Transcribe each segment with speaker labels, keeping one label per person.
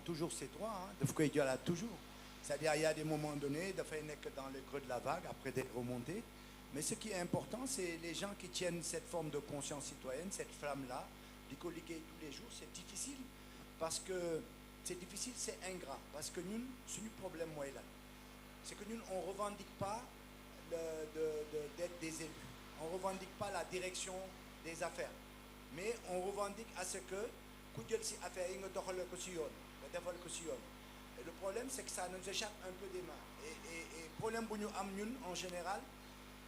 Speaker 1: toujours ses droits, daf koy jëlaat toujours. C'est-à-dire il y a des moments donnés dafay nekk dans le creux de la vague après des remontées. Mais ce qui est important, c'est les gens qui tiennent cette forme de conscience citoyenne, cette flamme-là, di ko liggéey tous les jours. C'est difficile parce que c'est difficile, c'est ingrat. Parce que ñun suñu problème mooy lan, c'est que ñun on revendique pas d'être des élus. On revendique pas la direction des affaires. Mais on revendique à ce que ku jël si affaire yi nga doxale ko si yoon, nga defal ko si yoon. Et le problème, c'est que ça nous échappe un peu des mains. Et problème bu ñu am ñun en général,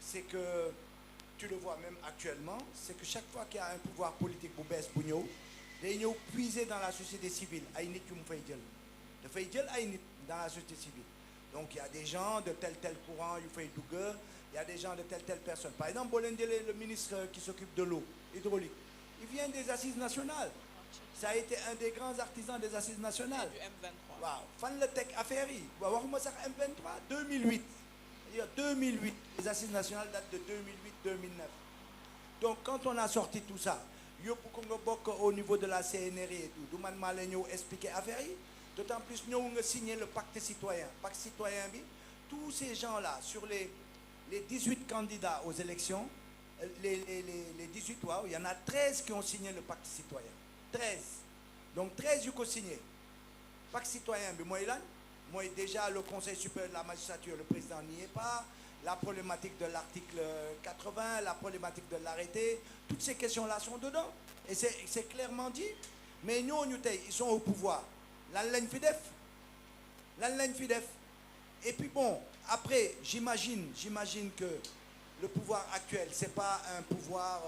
Speaker 1: c'est que tu le vois même actuellement, c'est que chaque fois qu'il y a un pouvoir politique bu bees bu ñëw day ñëw puiser dans la société civile ay nit yu mu fay jël dafay jël ay nit dans la société civile. Donc il y a des gens de tel courant yu fay dugg, il y a des gens de telle personne. Par exemple boo leen jëlee le ministre qui s'occupe de l'eau hydraulique, il vient des assises nationales. Ça a été un des grands artisans des assises nationales.
Speaker 2: Du M23.
Speaker 1: waaw fan la teg affaire yi waaw waxuma sax M23 2008. 2008, les assises nationales datent de 2008-2009. Donc quand on a sorti tout ça, yóbbu ko nga bokk au niveau de la CNRI et tout, du man maa la ñëw expliquer affaire yi, d'autant plus ñëw nga signer le pacte citoyen. Pacte citoyen bi, tous ces gens-là sur les 18 candidats aux élections, les 18 waaw, il y en a 13 qui ont signé le pacte citoyen. 13. Donc 13 yu ko signé. Pacte citoyen bi mooy lan? Moi, déjà, le Conseil supérieur de la magistrature, le président n'y est pas. La problématique de l'article 80, la problématique de l'arrêté, toutes ces questions-là sont dedans. Et c'est clairement dit. Mais nous, ils sont au pouvoir. Lan lañ fi def. Et puis bon, après, j'imagine que le pouvoir actuel, c'est pas un pouvoir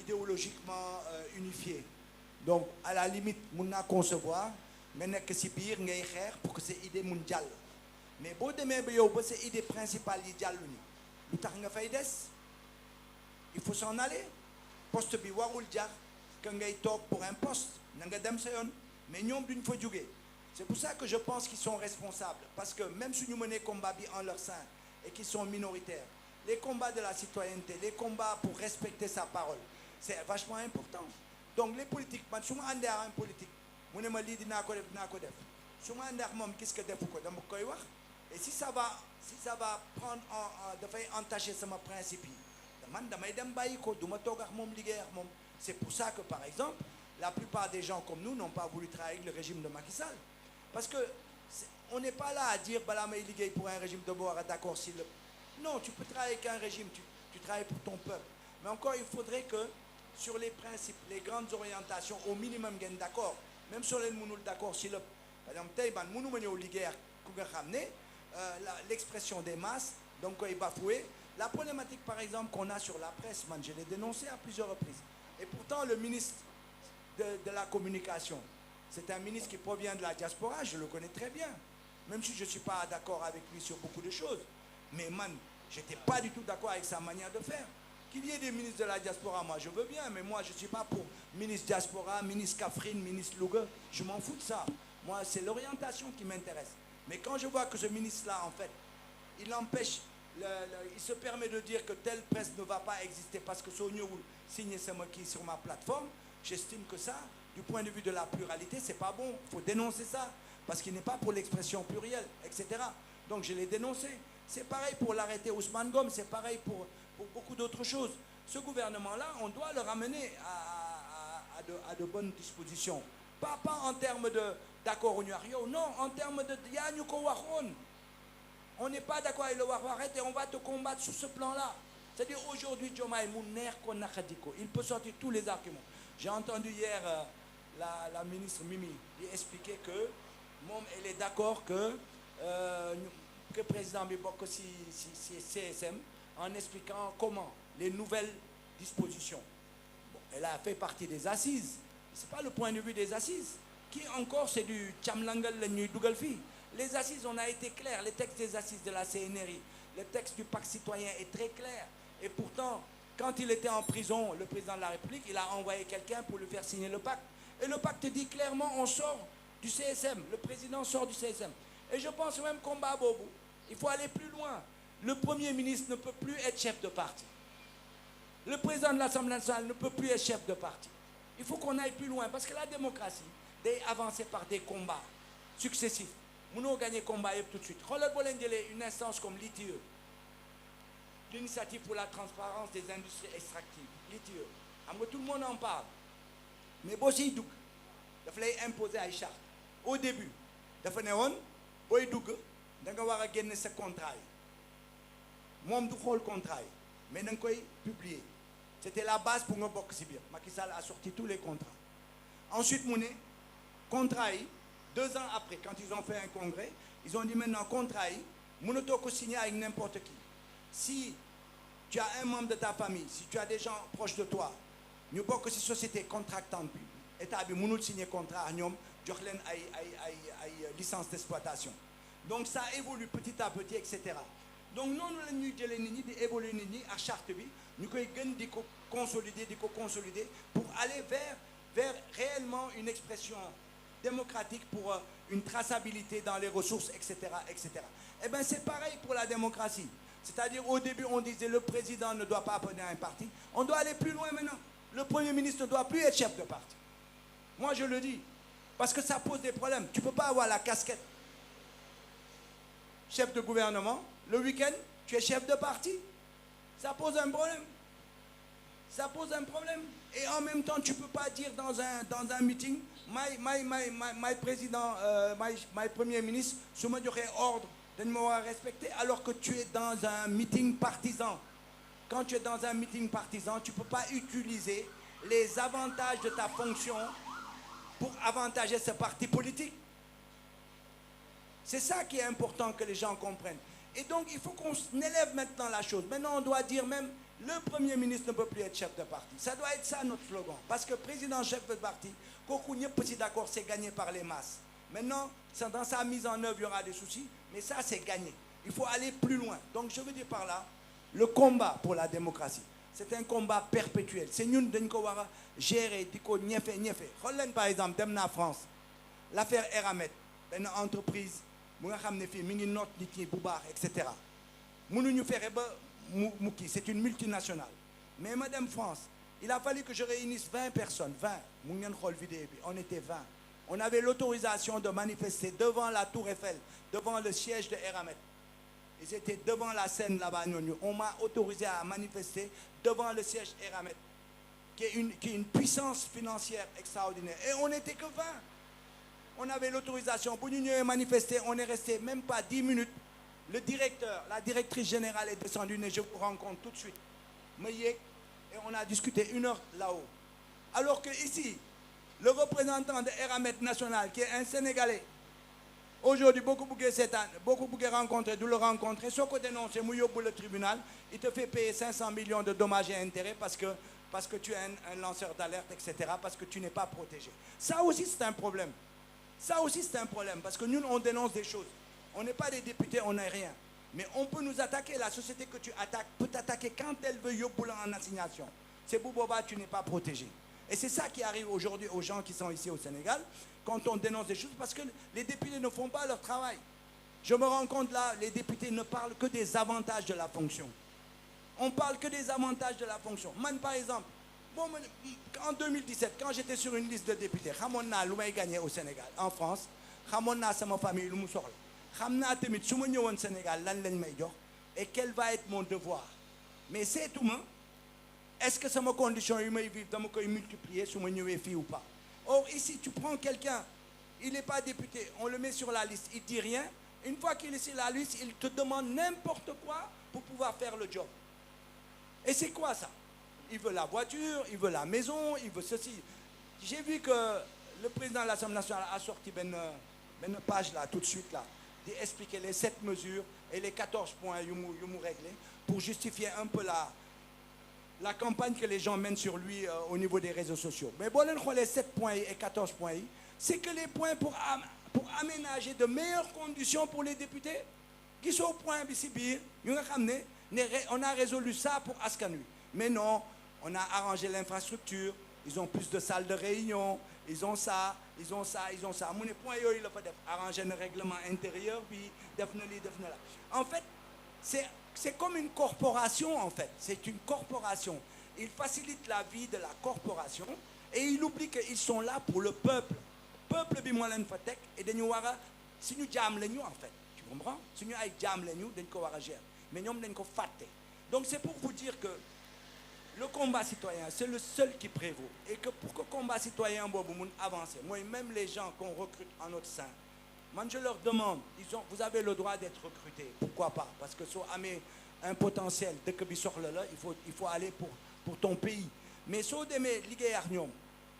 Speaker 1: idéologiquement unifié. Donc, à la limite, mun naa concevoir nga nekk ci biir ngay xeex pour que ces idées mun jàll. Mais boo demee ba yow ba sa idée principale yi jàllu ni lu tax nga fay des, il faut s'en aller. Poste bi warul jar que ngay toog pour un poste, na nga dem sa yoon. Mais ñoom duñ fa jógee. C'est pour ça que je pense qu'ils sont responsables, parce que même si ñu menee combat bi en leur sein et qu'ils sont minoritaires, les combats de la citoyenneté, les combats pour respecter sa parole, c'est vachement important. Donc les politiques, man su ma àndee ak un politique mu ne ma lii dinaa ko def su ma àndee ak moom gis que defu ko dama koy wax. Et si ça va prendre dafay entacher sama principe yi, man damay dem bàyyi ko, du ma toog ak moom liggéey ak moom. C'est pour ça que par exemple la plupart des gens comme nous n'ont pas voulu travailler avec le régime de Macky Sall, parce que on n'est pas là à dire balaa may liggéey pour un régime de boire d'accord si le non, tu peux travailler avec un régime, tu travailles pour ton peuple, mais encore il faudrait que sur les principes, les grandes orientations, au minimum ngeen d'accord. Même sur leen mënul d'accord si le par exemple tey man mënu ma ñëw liggéey ak ku nga xam ne l'expression des masses donc koy bafouer. La problématique par exemple qu'on a sur la presse, man je l'ai dénoncé à plusieurs reprises. Et pourtant le ministre de la communication, c'est un ministre qui provient de la diaspora, je le connais très bien. Même si je suis pas d'accord avec lui sur beaucoup de choses, mais man j'étais pas du tout d'accord avec sa manière de faire. Qu'il y ait des ministres de la diaspora, moi je veux bien, mais moi je ne suis pas pour ministre diaspora, ministre Kaffrine, ministre Louga, je m'en fous de ça. Moi c'est l'orientation qui m'intéresse. Mais quand je vois que ce ministre-là, en fait, il empêche, il se permet de dire que telle presse ne va pas exister parce que soo ñëwul signer sama kii sur ma plateforme, j'estime que ça, du point de vue de la pluralité, c'est pas bon. Il faut dénoncer ça, parce qu'il n'est pas pour l'expression plurielle, etc. Donc je l'ai dénoncé. C'est pareil pour l'arrêté Ousmane Gom, c'est pareil pour beaucoup d'autres choses. Ce gouvernement-là, on doit le ramener à de bonnes dispositions. Pas en termes d'accord non, en termes de yaa ñu ko waxoon. On n'est pas d'accord avec le Wawaret et on va te combattre sur ce plan-là. C'est-à-dire aujourd'hui, Diomaye mu neex ko naqadi ko, il peut sortir tous les arguments. J'ai entendu hier la ministre Mimi lui expliquer que moom elle est d'accord que président bi bokk ci CSM, en expliquant comment les nouvelles dispositions. Bon, elle a fait partie des assises. C'est pas le point de vue des assises. Qui encore c'est du camlangal la ñuy dugal fii. Les assises, on a été clair. Les textes des assises de la CNRI, le texte du pacte citoyen est très clair. Et pourtant, quand il était en prison, le président de la République, il a envoyé quelqu'un pour lui faire signer le pacte. Et le pacte dit clairement, on sort du CSM. Le président sort du CSM. Et je pense même combat Bobo. Il faut aller plus loin. Le Premier ministre ne peut plus être chef de parti. Le président de l'Assemblée nationale ne peut plus être chef de parti. Il faut qu'on aille plus loin parce que la démocratie est avancée par des combats. successifs mënoo gagner combat yëpp tout de suite xoolal boo leen jëlee une instance comme l'ITIE, l'initiative pour la transparence des industries extractives, l'ITIE xam nga tout le monde en parle mais boo siy dugg daf lay imposer ay chartes au début dafa ne woon booy dugg da nga war a génne sa contrat yi moom du xool contrat yi mais da nga koy publier c'était la base pour nga bokk si biir Macky Sall a sorti tous les contrats ensuite mu ne contrat yi 2 ans après quand ils ont fait un congrès ils ont dit maintenant contrat yi mënatoo ko signer avec n'importe qui si tu as un membre de ta famille si tu as des gens proches de toi ñu bokk ci société contractante bi état bi mënul signer contrat ñoom jox leen ay licence d'exploitation donc ça évolue petit à petit et cetera donc noonu la ñuy jëlee nit ñi di évoluer nit ñi ak charte bi ñu koy gën di ko consolider pour aller vers réellement une expression démocratique pour une traçabilité dans les ressources etc. Eh bien c'est pareil pour la démocratie c'est-à-dire au début on disait le président ne doit pas appartenir à un parti on doit aller plus loin maintenant le premier ministre ne doit plus être chef de parti moi je le dis parce que ça pose des problèmes tu peux pas avoir la casquette chef de gouvernement le week-end tu es chef de parti ça pose un problème et en même temps tu peux pas dire dans un meeting my président my premier ministre su ma joxee ordre dañ ma war a respecter alors que tu es dans un meeting partisan quand tu es dans un meeting partisan tu peux pas utiliser les avantages de ta fonction pour avantager ce parti politique c'est ça qui est important que les gens comprennent et donc il faut qu'on élève maintenant la chose maintenant on doit dire même le premier ministre ne peut plus être chef de parti ça doit être ça notre slogan parce que président chef de parti kooku ñëpp si d'accord c'est gagné par les masses maintenant dans sa mise en œuvre il y aura des soucis mais ça c'est gagné il faut aller plus loin donc je veux dire par là le combat pour la démocratie c'est un combat perpétuel c'est ñun dañ ko war a gérer di ko ñefe xool leen par exemple dem na France l'affaire Eramet benn entreprise bu nga xam ne fii mi ngi noot nit ñi bu baax et cetera mënuñu fexe ba mu kii c'est une multinationale mais ma dem France il a fallu que je réunisse 20 personnes 20 mu ngeen xool vidéo bi on était 20 on avait l'autorisation de manifester devant la Tour Eiffel devant le siège de Eramet ils étaient devant la scène là-bas ñooñu on m'a autorisé à manifester devant le siège Eramet qui est une puissance financière extraordinaire et on n'était que 20 on avait l'autorisation bu ñu ñëwee manifester on est resté même pas 10 minutes le directeur la directrice générale est descendue ne je vous rencontre tout de suite ma yéeg et on a discuté 1 heure là-haut alors que ici le représentant de Eramet national qui est un Sénégalais aujourd'hui boo ko buggee seetaan boo ko buggee rencontrer du le rencontrer soo ko dénoncé mu yóbbu le tribunal il te fait payer 500 millions de dommages et intérêts parce que tu es un lanceur d'alerte etc. parce que tu n'es pas protégé ça aussi c'est un problème parce que nous on dénonce des choses on n'est pas des députés on n'est rien mais on peut nous attaquer la société que tu attaques peut t'attaquer quand elle veut yóbbu la en assignation c'est bu boobaa tu n'es pas protégé et c'est ça qui arrive aujourd'hui aux gens qui sont ici au Sénégal quand on dénonce des choses parce que les députés ne font pas leur travail je me rends compte là les députés ne parlent que des avantages de la fonction on parle que des avantages de la fonction man par exemple bon en 2017 quand j'étais sur une liste de députés xamoon naa lu may gagner au Sénégal en France xamoon naa sama famille lu mu soxla xam naa tamit su ma ñëwoon Sénégal lan lañ may jox et quel va être mon devoir mais seetuma est-ce que sama condition yi may vivre dama koy multiplier su ma ñëwee fii ou pas or ici tu prends quelqu'un il n'est pas député on le met sur la liste il dit rien une fois qu'il est sur la liste il te demande n'importe quoi pour pouvoir faire le job et c'est quoi ça il veut la voiture il veut la maison il veut ceci j'ai vu que le président de l'Assemblée nationale a sorti benn page là tout de suite là di expliquer les 7 mesures et les 14 points yu mu réglé pour justifier un peu la campagne que les gens mènent sur lui au niveau des réseaux sociaux mais boo leen xoolee 7 points yi et 14 points yi c'est que les points pour aménager de meilleures conditions pour les députés gisoo point bi ci biir yu nga xam ne on a résolu ça pour askan wi mais non on a arrangé l'infrastructure ils ont plus de salles de réunion ils ont ça mu ne point yooyu la fa def arranger le règlement intérieur bi def na lii def na la en fait c'est comme une corporation en fait c'est une corporation il facilite la vie de la corporation et il oublie qu'ils sont là pour le peuple peuple bi moo leen fa teg et dañu war a suñu jaam la ñu en fait tu comprends suñu ay jaam la ñu dañ ko war a gérer mais ñoom dañ ko fàtte donc c'est pour vous dire que le combat citoyen c'est le seul qui prévaut et que pour que combat citoyen boobu mun avancer mooy même les gens qu'on recrute en notre sein man je leur demande vous avez le droit d'être recruté pourquoi pas parce que soo amee un potentiel dëkk bi soxla la il faut aller pour ton pays mais soo demee liggéey ak ñoom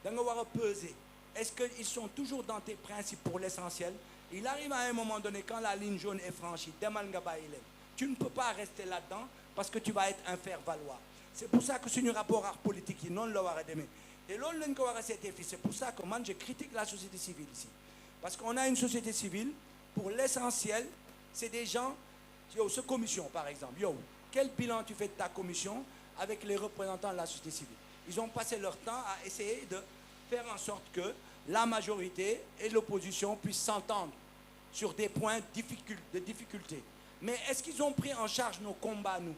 Speaker 1: da nga war a peser est-ce que ils sont toujours dans tes principes pour l'essentiel il arrive à un moment donné quand la ligne jaune est franchie demal nga bàyyi leen tu ne peux pas rester là-dedans parce que tu vas être un faire-valoir c'est pour ça que suñu rapport ak politique yi noonu la war a demee te loolu lañ ko war a seetee fii c'est pour ça que man je critique la société civile ici parce qu'on a une société civile pour l'essentiel c'est des gens yow sa commission par exemple yow quel bilan tu fais de ta commission avec les représentants de la société civile ils ont passé leur temps à essayer de faire en sorte que la majorité et l'opposition puissent s'entendre sur des points de difficulté mais est-ce qu'ils ont pris en charge nos combats nous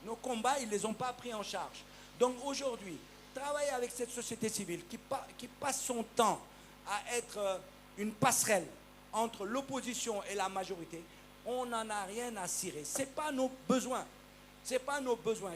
Speaker 1: nos combats ils les ont pas pris en charge donc aujourd'hui travailler avec cette société civile qui passe son temps à être une passerelle entre l'opposition et la majorité on n'en a rien à cirer c'est pas nos besoins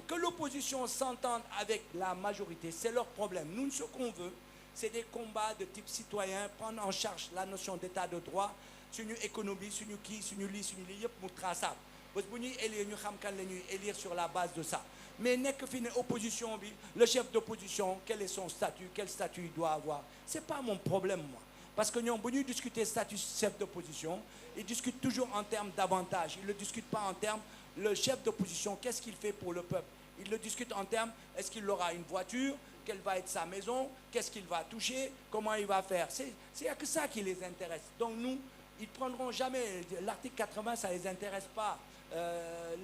Speaker 1: que l'opposition s'entende avec la majorité c'est leur problème nous ce qu'on veut c'est des combats de type citoyen prendre en charge la notion d'état de droit suñu économie suñu kii suñu lii yëpp mu traçable parce que bu ñuy élire ñu xam kan la ñuy élire sur la base de ça mais nekk fi ne opposition bi le chef d'opposition quel est son statut quel statut il doit avoir c'est pas mon problème moi parce que ñoom bu ñuy discuter statut chef d'opposition ils discutent toujours en termes d'avantages ils ne le discutent pas en termes le chef d'opposition qu'est-ce qu'il fait pour le peuple ils le discutent en termes est-ce qu'il aura une voiture quelle va être sa maison qu'est-ce qu'il va toucher comment il va faire c'est que ça qui les intéresse donc nous ils prendront jamais l'article 80 ça les intéresse pas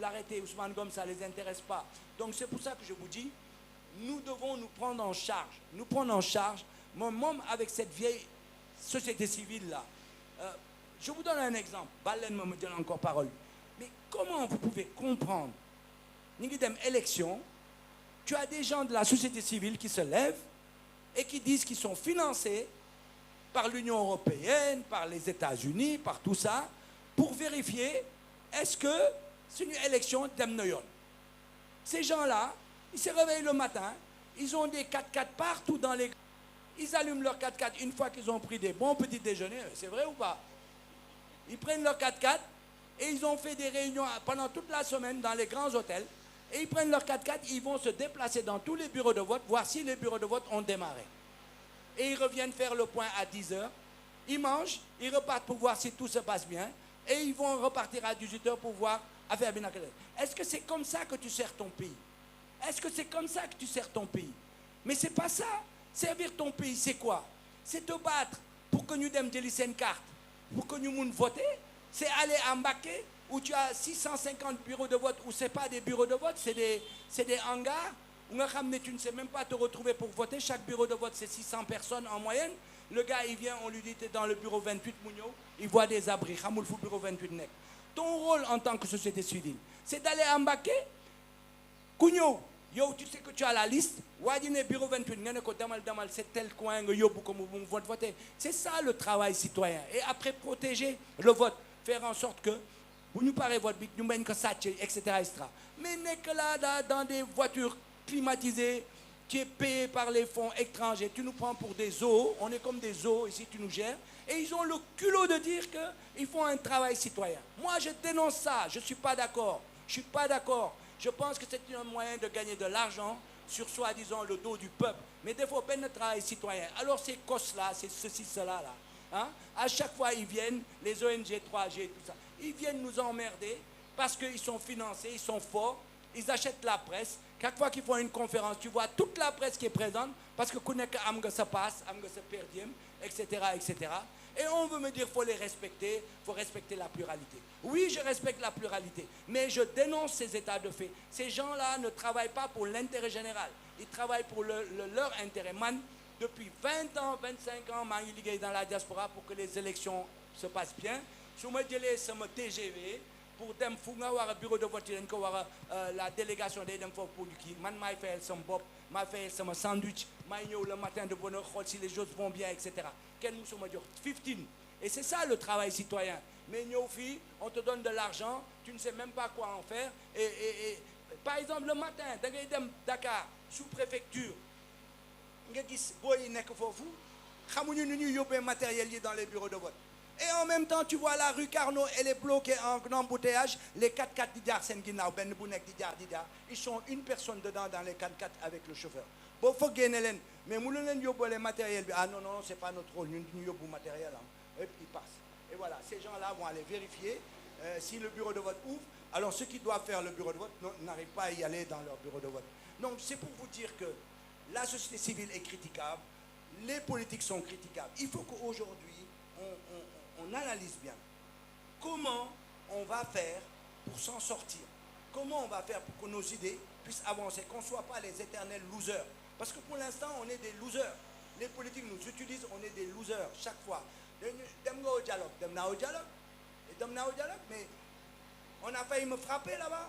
Speaker 1: l'arrêté Ousmane Ngom ça les intéresse pas donc c'est pour ça que je vous dis nous devons nous prendre en charge moom avec cette vieille société civile là je vous donne un exemple bal leen ma jël encore parole mais comment vous pouvez comprendre ñu ngi dem élection tu as des gens de la société civile qui se lèvent et qui disent qu'ils sont financés par l'Union européenne, par les États-Unis, par tout ça, pour vérifier est-ce que c'est une élection dem na yoon. Ces gens-là, ils se réveillent le matin, ils ont des 4x4 partout dans les... Ils allument leur 4x4 une fois qu'ils ont pris des bons petits déjeuners, c'est vrai ou pas? Ils prennent leur 4x4 et ils ont fait des réunions pendant toute la semaine dans les grands hôtels et ils prennent leur 4x4, ils vont se déplacer dans tous les bureaux de vote, voir si les bureaux de vote ont démarré. Et ils reviennent faire le point à 10h. Ils mangent, ils repartent pour voir si tout se passe bien. Et ils vont repartir à 18h pour voir affaire binakale. Est-ce que c'est comme ça que tu sers ton pays? Est-ce que c'est comme ça que tu sers ton pays? Mais c'est pas ça. Servir ton pays, c'est quoi? C'est te battre pour que nous dem jëli seen carte, pour que nous mun voter. C'est aller à Mbacké où tu as 650 bureaux de vote, où c'est pas des bureaux de vote, c'est des hangars. Tu ne sais même pas te retrouver pour voter. Chaque bureau de vote, c'est 600 personnes en moyenne. Le gars, il vient, on lui dit, t'es dans le bureau 28, Mounio. Il voit des abris. Khamoul fou bureau 28 nek. Ton rôle en tant que société civile, c'est d'aller à Mbacké. Kounio, yo, tu sais que tu as la liste. Wadine bureau 28, damal, c'est tel coin, voter. C'est ça le travail citoyen. Et après, protéger le vote. Faire en sorte que, vous nous parlez votre bit, nous mène que ça, etc., etc. Mais n'est que là, dans des voitures climatisé, qui est payé par les fonds étrangers. Tu nous prends pour des zoos, on est comme des zoos ici, tu nous gères. Et ils ont le culot de dire qu'ils font un travail citoyen. Moi, je dénonce ça, je ne suis pas d'accord. Je pense que c'est un moyen de gagner de l'argent sur soi-disant le dos du peuple. Mais des fois, ben travail citoyen. Alors ces COS-là, c'est ceci, cela, là. Hein? À chaque fois, ils viennent, les ONG 3G, tout ça. Ils viennent nous emmerder parce qu'ils sont financés, ils sont forts, ils achètent la presse. Chaque fois qu'ils font une conférence, tu vois toute la presse qui est présente parce que Kounek Amga se passe, Amga se perdiem, etc., etc. Et on veut me dire qu'il faut les respecter, il faut respecter la pluralité. Oui, je respecte la pluralité, mais je dénonce ces états de fait. Ces gens-là ne travaillent pas pour l'intérêt général, ils travaillent pour leur intérêt. Man, depuis 20 ans, 25 ans, je suis dans la diaspora pour que les élections se passent bien. Je me dis, c'est mon TGV. pour dem fu nga war a bureau de vote dañ ko war a la délégation day dem foofu pour ñu kii man maay fayal sama bopp maay fayal sama sandwich maay ñëw le matin de bonne heure xool si les choses vont bien et cetera kenn musuma jox 15 et c'est ça le travail citoyen mais ñëw fii on te donne de l'argent tu ne sais même pas quoi en faire et par exemple le matin da ngay dem Dakar sous-préfecture nga gis booy yi nekk foofu xamuñu nu ñuy yóbbee matériel yi dans les bureaux de vote et en même temps tu vois la rue Carnot elle est bloquée en embouteillage les 4x4 di jaar seen ginnaaw benn bu nekk di jaar ils sont une personne dedans dans les 4x4 avec le chauffeur boo foogee ne leen mais mu la leen yóbbalee matériel bi ah non non c'est pas notre rôle ñun ñu yóbbu matériel et puis ils passent et voilà ces gens-là vont aller vérifier si le bureau de vote ouvre alors ceux qui doivent faire le bureau de vote n'arrivent pas à y aller dans leur bureau de vote donc c'est pour vous dire que la société civile est critiquable les politiques sont critiquables il faut qu'aujourd'hui on analyse bien comment on va faire pour s'en sortir comment on va faire pour que nos idées puissent avancer qu'on ne soit pas les éternels losers parce que pour l'instant on est des losers les politiques nous utilisent on est des losers chaque fois dem nga au dialogue dem naa au dialogue mais on a failli me frapper là-bas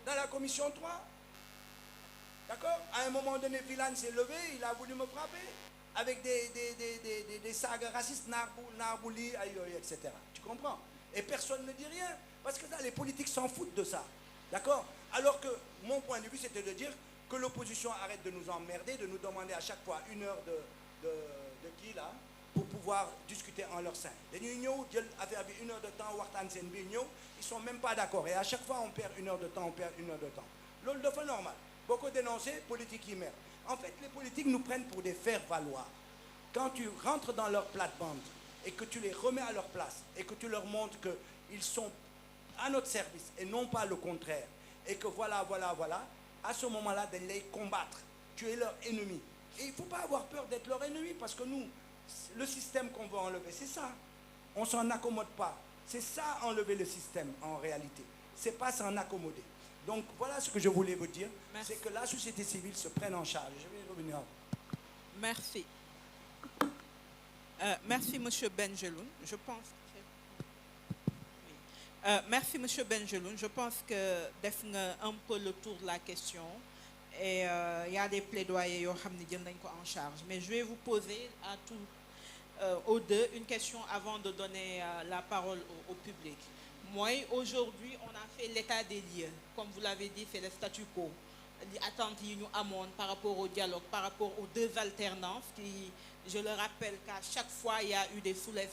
Speaker 1: dans la commission 3 d'accord à un moment donné Vilane s'est levé il a voulu me frapper avec des sagas racistes Narbouli, etc. Tu comprends? Et personne ne dit rien. Parce que là, les politiques s'en foutent de ça. D'accord? Alors que mon point de vue, c'était de dire que l'opposition arrête de nous emmerder, de nous demander à chaque fois une heure de qui là pour pouvoir discuter en leur sein. Une heure de temps, ils sont même pas d'accord. Et à chaque fois, on perd une heure de temps. L'autre de fait normal. Beaucoup dénoncés, politique qui merde. En fait, les politiques nous prennent pour des faire-valoir. Quand tu rentres dans leur plate-bande et que tu les remets à leur place et que tu leur montres qu'ils sont à notre service et non pas le contraire, et que voilà, à ce moment-là, de les combattre. Tu es leur ennemi. Et il ne faut pas avoir peur d'être leur ennemi parce que nous, le système qu'on veut enlever, c'est ça. On ne s'en accommode pas. C'est ça, enlever le système en réalité. Ce n'est pas s'en accommoder. Donc voilà ce que je voulais vous dire, c'est que la société civile se prenne en charge. Je vais revenir.
Speaker 2: Merci. Merci Monsieur Benjeloun. Je pense. Merci Monsieur Benjeloun. Je pense que def nga un peu le tour de la question et il y a des plaidoyers yoo xam ne jël nañ ko en charge. Mais je vais vous poser à tous aux deux une question avant de donner la parole au public. Moi, aujourd'hui, on a fait l'état des lieux. Comme vous l'avez dit, c'est le statu quo. Attentes par rapport au dialogue, par rapport aux deux alternances. Je le rappelle qu'à chaque fois, il y a eu des soulèvements.